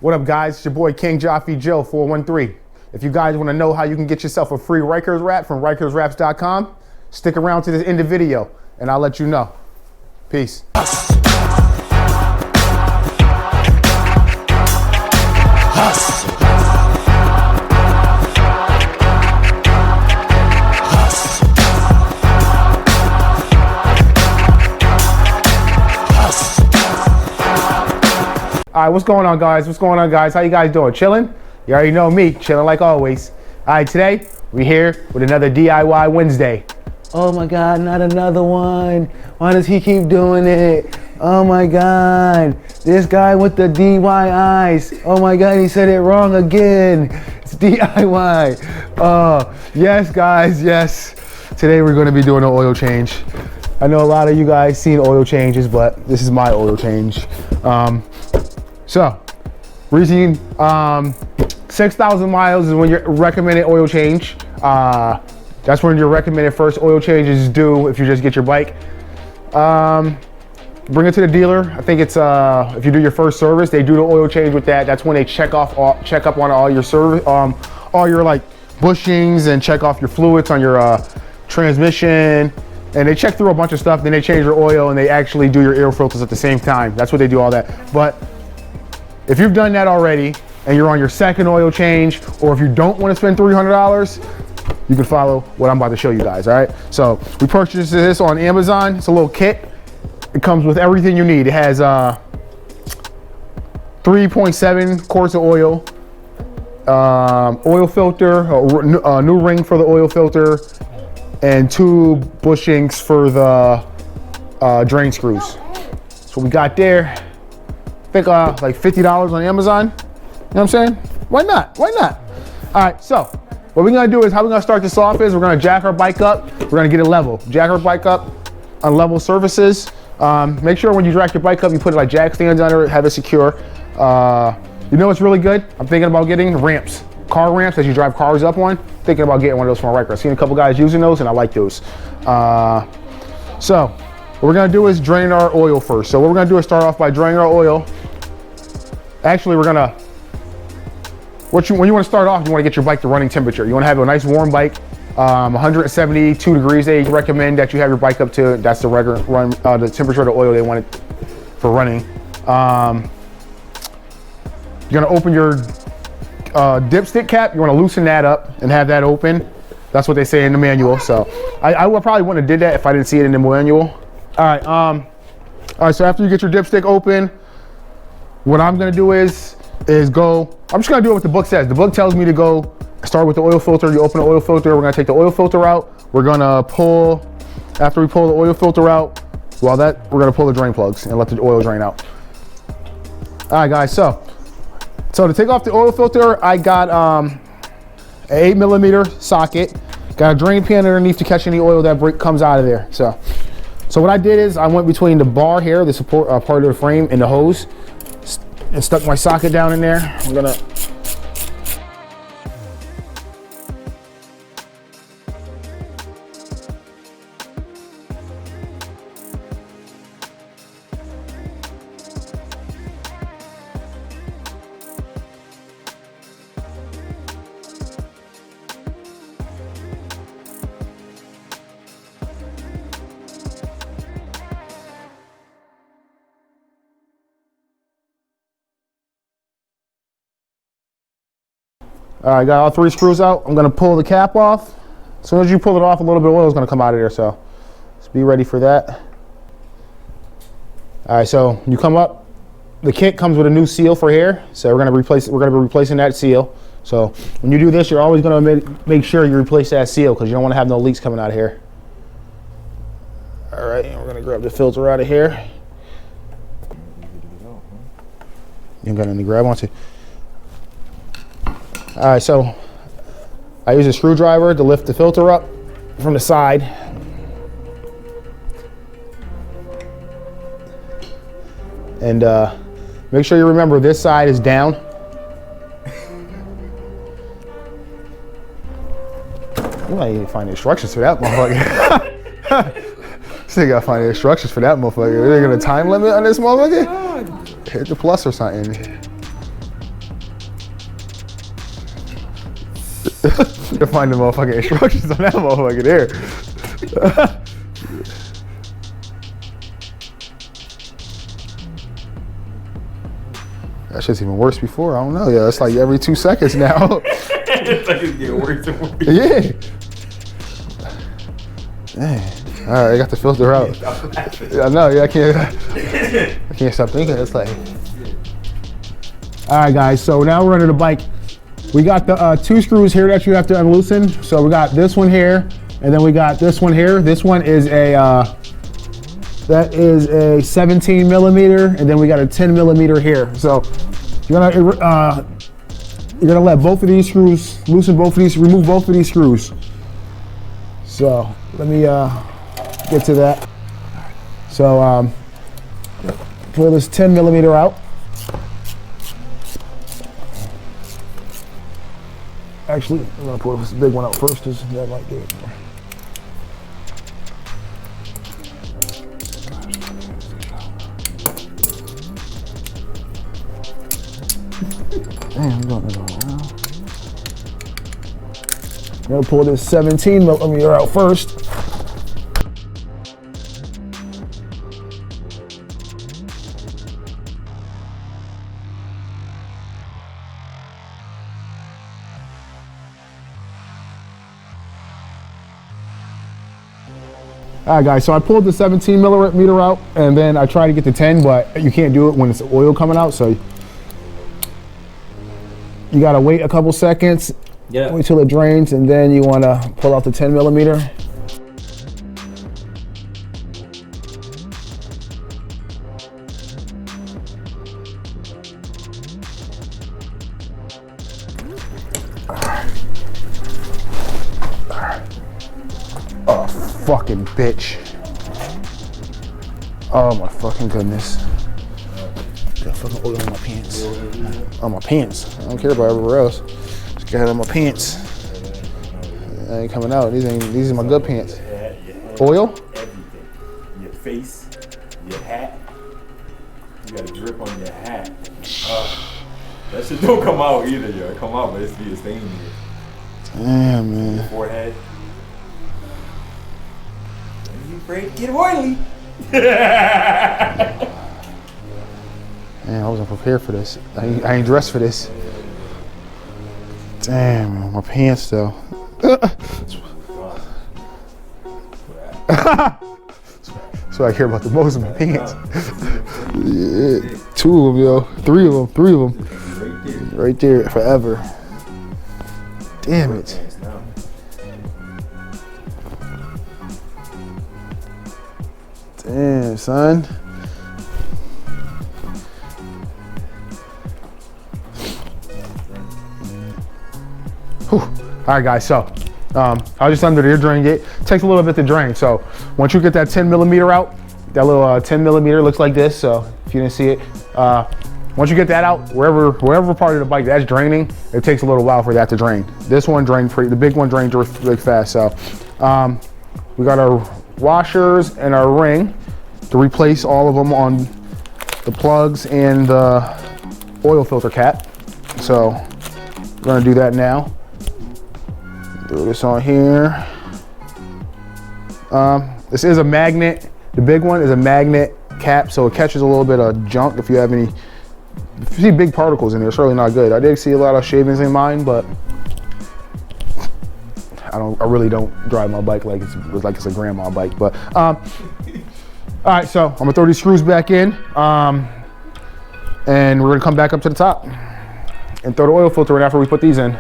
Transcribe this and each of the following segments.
What up, guys? It's your boy King Jaffe Joe 413. If you guys want to know how you can get yourself a free Rikers wrap from RikersWraps.com, stick around to the end of the video and I'll let you know. Peace. All right, what's going on, guys? What's going on, guys? How you guys doing? Chilling? You already know me, chilling like always. All right, today we're here with another DIY Wednesday. Oh my God, not another one. Why does he keep doing it? Oh my God, this guy with the DIYs. Oh my God, he said it wrong again. It's DIY. Yes, guys, yes. Today we're gonna be doing an oil change. I know a lot of you guys seen oil changes, but this is my oil change. So, reason 6,000 miles is when your recommended oil change. That's when your recommended first oil change is due if you just get your bike. Bring it to the dealer. I think it's if you do your first service, they do the oil change with that. That's when they check up on all your service, all your like bushings and check off your fluids on your transmission. And they check through a bunch of stuff. Then they change your oil and they actually do your air filters at the same time. That's what they do all that. But if you've done that already and you're on your second oil change, or if you don't want to spend $300, you can follow what I'm about to show you guys, all right? So we purchased this on Amazon. It's a little kit. It comes with everything you need. It has 3.7 quarts of oil, oil filter, a new ring for the oil filter, and 2 bushings for the drain screws. So we got there. I think like $50 on Amazon. You know what I'm saying? Why not? Why not? All right, so what we're gonna do is, how we're gonna start this off is we're gonna jack our bike up. We're gonna get it level. Jack our bike up on level surfaces. Make sure when you jack your bike up, you put like jack stands under it, have it secure. You know what's really good? I'm thinking about getting ramps. Car ramps that you drive cars up on. Thinking about getting one of those from Ryker. I've seen a couple guys using those and I like those. So what we're gonna do is drain our oil first. So what we're gonna do is start off by draining our oil. Actually, we're gonna, when you wanna start off, you wanna get your bike to running temperature. You wanna have a nice warm bike, 172 degrees. They recommend that you have your bike up to, that's the regular run, the temperature of the oil they want it for running. You're gonna open your dipstick cap. You wanna loosen that up and have that open. That's what they say in the manual. So I would probably wouldn't have did that if I didn't see it in the manual. All right, so after you get your dipstick open, what I'm gonna do is go, I'm just gonna do what the book says. The book tells me to go start with the oil filter. You open the oil filter, we're gonna take the oil filter out. We're gonna pull, after we pull the oil filter out, we're gonna pull the drain plugs and let the oil drain out. All right, guys, so to take off the oil filter, I got an 8mm socket. Got a drain pan underneath to catch any oil that comes out of there. So what I did is I went between the bar here, the support part of the frame, and the hose, and stuck my socket down in there. I'm gonna all right, got all 3 screws out. I'm gonna pull the cap off. As soon as you pull it off, a little bit of oil is gonna come out of there, so just be ready for that. All right, so you come up, the kit comes with a new seal for here, so we're gonna be replacing that seal. So when you do this, you're always gonna make sure you replace that seal because you don't wanna have no leaks coming out of here. All right, and we're gonna grab the filter out of here. You got any grab onto? All right, so I use a screwdriver to lift the filter up from the side. And make sure you remember this side is down. You might need to find the instructions for that motherfucker. So you gotta find the instructions for that motherfucker. Are they gonna time limit on this motherfucker? Hit the plus or something. To find the motherfucking instructions on that motherfucker there. That shit's even worse before. I don't know. Yeah, it's like every 2 seconds now. It's like it's getting worse and worse. Yeah. Dang. All right, I got the filter out. I know. Yeah, I can't stop thinking. It's like. All right, guys. So now we're under the bike. We got the 2 screws here that you have to unloosen. So we got this one here, and then we got this one here. This one is a that is a 17 millimeter, and then we got a 10 millimeter here. So you're gonna let both of these screws loosen both of these, remove both of these screws. So let me get to that. So pull this 10 millimeter out. Actually, I'm gonna pull this big one out first, because that might do it. Damn, I'm going to go around. I'm gonna pull this 17 millimeter out first. All right, guys, so I pulled the 17 millimeter out, and then I tried to get the 10, but you can't do it when it's oil coming out, so you gotta wait a couple seconds, wait till it drains, and then you wanna pull out the 10 millimeter. Oh, fucking bitch. Oh my fucking goodness. Got fucking oil on my pants. On my pants. I don't care about everywhere else. Just got it on my pants. It ain't coming out. These are my good pants. Oil? Everything. Your face, your hat. You got a drip on your hat. That shit don't come out either, yo. It come out, but it's be a stain here. Damn, man. Your forehead. Don't be afraid to get oily. Man, I wasn't prepared for this. I ain't dressed for this. Damn, my pants though. So I care about the most of my pants. Yeah, 2 of them, yo. 3 of them. Right there, forever. Damn it. Damn, son. Whew. All right, guys, so I just under the drain gate. Takes a little bit to drain. So once you get that 10 millimeter out, that little 10 millimeter looks like this. So if you didn't see it, once you get that out, wherever part of the bike that's draining, it takes a little while for that to drain. This one drained the big one drained really fast. So we got our washers and our ring to replace all of them on the plugs and the oil filter cap. So we're gonna do that now. Throw this on here. This is a magnet. The big one is a magnet cap, so it catches a little bit of junk. If you see big particles in there, it's really not good. I did see a lot of shavings in mine, but I really don't drive my bike like it's a grandma bike. But all right, so I'm gonna throw these screws back in, and we're gonna come back up to the top and throw the oil filter in after we put these in.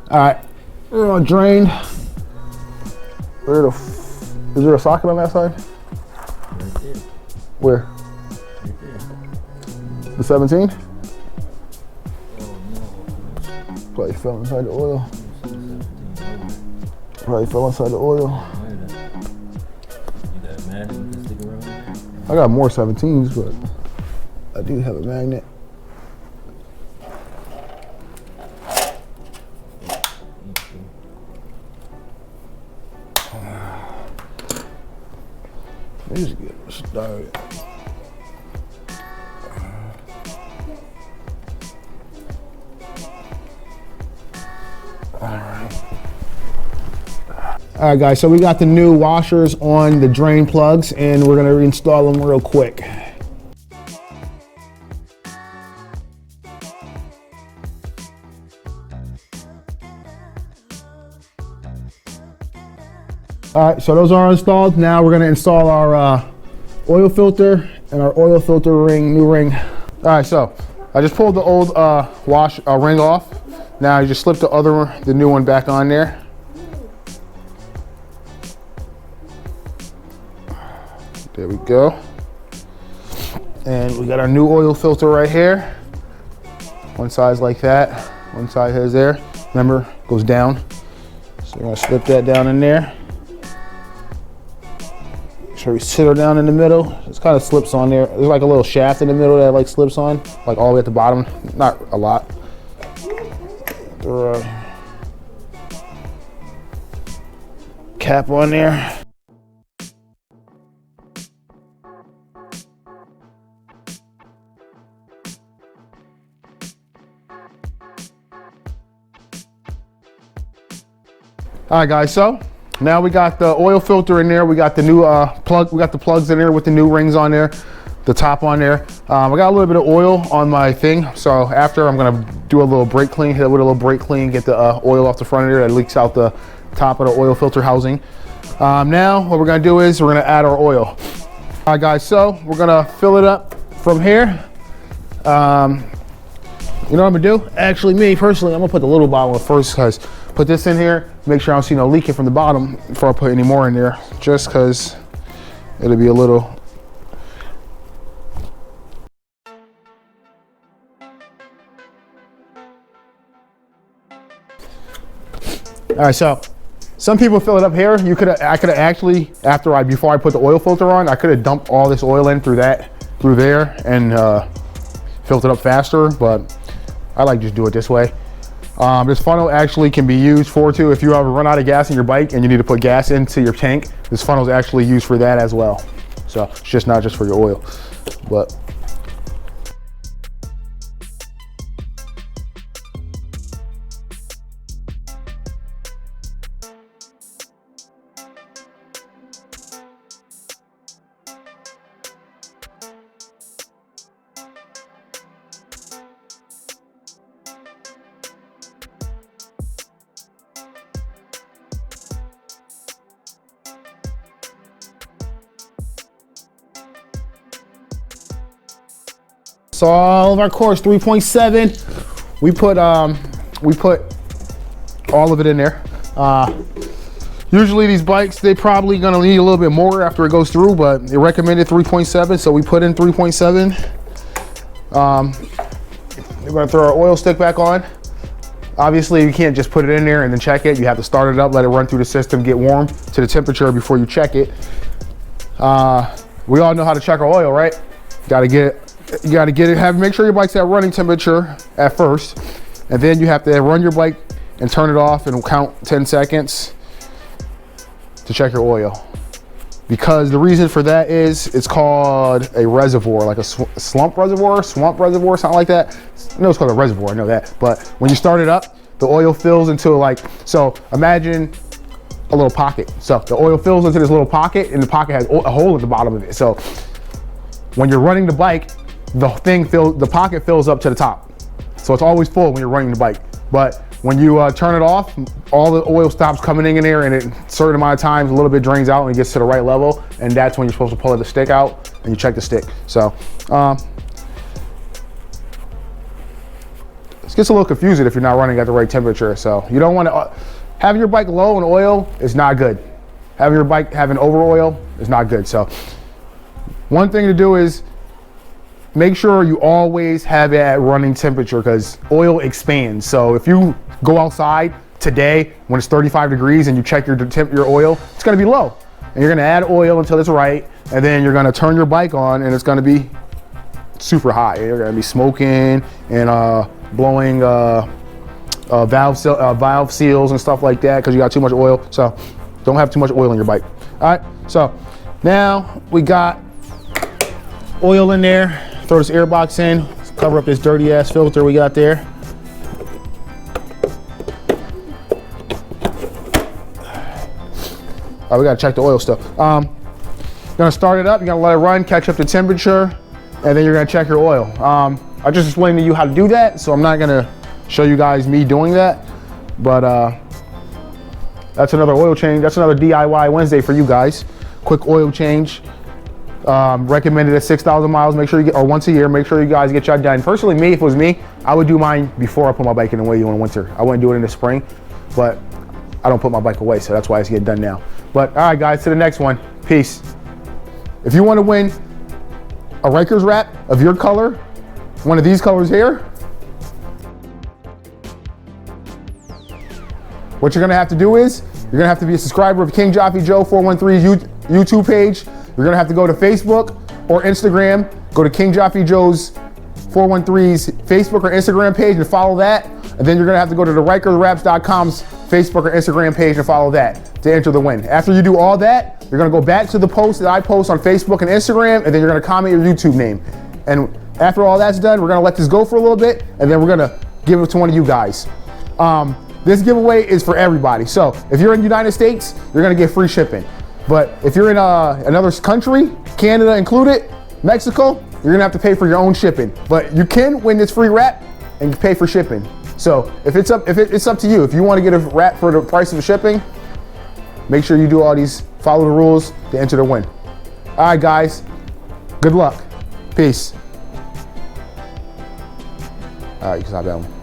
All right, we're gonna drain. Is there a socket on that side? Right there. Where? Right there. The 17? Oh no. Probably fell inside the oil. Probably fell inside the oil. You got a magnet you can stick around there? I got more 17s, but I do have a magnet. Let's get started. All right, guys, so we got the new washers on the drain plugs, and we're gonna reinstall them real quick. All right, so those are installed. Now we're gonna install our oil filter and our oil filter ring, new ring. All right, so I just pulled the old ring off. Now you just slip the new one back on there. There we go. And we got our new oil filter right here. One side's like that, one side is there. Remember, goes down. So we're gonna slip that down in there. So we sit her down in the middle. It kind of slips on there. There's like a little shaft in the middle that like slips on, like all the way at the bottom. Not a lot. Throw a cap on there. All right, guys, so now we got the oil filter in there. We got the new plug. We got the plugs in there with the new rings on there, the top on there. I got a little bit of oil on my thing, so after I'm gonna do a little brake clean, hit it with a little brake clean, get the oil off the front of there that leaks out the top of the oil filter housing. Now what we're gonna do is we're gonna add our oil. All right, guys, so we're gonna fill it up from here. You know what I'm gonna do? Actually, me personally, I'm gonna put the little bottle first, because put this in here, make sure I don't see no leaking from the bottom before I put any more in there, just because it'll be a little. All right, so some people fill it up here. I could have actually, before I put the oil filter on, I could have dumped all this oil in through there and filled it up faster, but I like just do it this way. This funnel actually can be used too, if you ever run out of gas in your bike and you need to put gas into your tank, this funnel is actually used for that as well. So it's just not just for your oil, but. So all of our cores, 3.7. We put all of it in there. Usually these bikes, they probably gonna need a little bit more after it goes through, but they recommended 3.7, so we put in 3.7. We're gonna throw our oil stick back on. Obviously, you can't just put it in there and then check it. You have to start it up, let it run through the system, get warm to the temperature before you check it. We all know how to check our oil, right? You gotta get it, make sure your bike's at running temperature at first, and then you have to run your bike and turn it off and count 10 seconds to check your oil. Because the reason for that is it's called a reservoir, like a swamp reservoir, something like that. No, it's called a reservoir, I know that. But when you start it up, the oil fills into so imagine a little pocket. So the oil fills into this little pocket, and the pocket has a hole at the bottom of it. So when you're running the bike, the pocket fills up to the top. So it's always full when you're running the bike. But when you turn it off, all the oil stops coming in there, and in a certain amount of times, a little bit drains out and it gets to the right level. And that's when you're supposed to pull the stick out and you check the stick. So it gets a little confusing if you're not running at the right temperature. So you don't want to, having your bike low in oil is not good. Having your bike having over oil is not good. So one thing to do is make sure you always have it at running temperature, because oil expands. So if you go outside today when it's 35 degrees and you check your oil, it's gonna be low. And you're gonna add oil until it's right, and then you're gonna turn your bike on and it's gonna be super high. You're gonna be smoking and blowing valve seals and stuff like that because you got too much oil. So don't have too much oil in your bike. All right, so now we got oil in there. Throw this air box in, cover up this dirty ass filter we got there. we gotta check the oil still. You're gonna start it up, you're gonna let it run, catch up to temperature, and then you're gonna check your oil. I just explained to you how to do that, so I'm not gonna show you guys me doing that, but that's another oil change. That's another DIY Wednesday for you guys. Quick oil change. Recommended at 6,000 miles. Make sure you get, or once a year, make sure you guys get y'all done. Personally, me, if it was me, I would do mine before I put my bike in the way in the winter. I wouldn't do it in the spring, but I don't put my bike away, so that's why it's getting done now. But all right, guys, to the next one. Peace. If you want to win a Ryker's wrap of your color, one of these colors here, what you're gonna have to do is, you're gonna have to be a subscriber of King Joffy Joe 413's YouTube page. You're gonna have to go to Facebook or Instagram, go to King Joffy Joe's 413's Facebook or Instagram page and follow that. And then you're gonna have to go to the RykerWraps.com's Facebook or Instagram page and follow that to enter the win. After you do all that, you're gonna go back to the post that I post on Facebook and Instagram, and then you're gonna comment your YouTube name. And after all that's done, we're gonna let this go for a little bit, and then we're gonna give it to one of you guys. This giveaway is for everybody. So if you're in the United States, you're gonna get free shipping. But if you're in another country, Canada included, Mexico, you're gonna have to pay for your own shipping. But you can win this free wrap and pay for shipping. So if it's up to you. If you want to get a wrap for the price of the shipping, make sure you do all these, follow the rules to enter the win. All right, guys, good luck. Peace. All right, you can stop that one.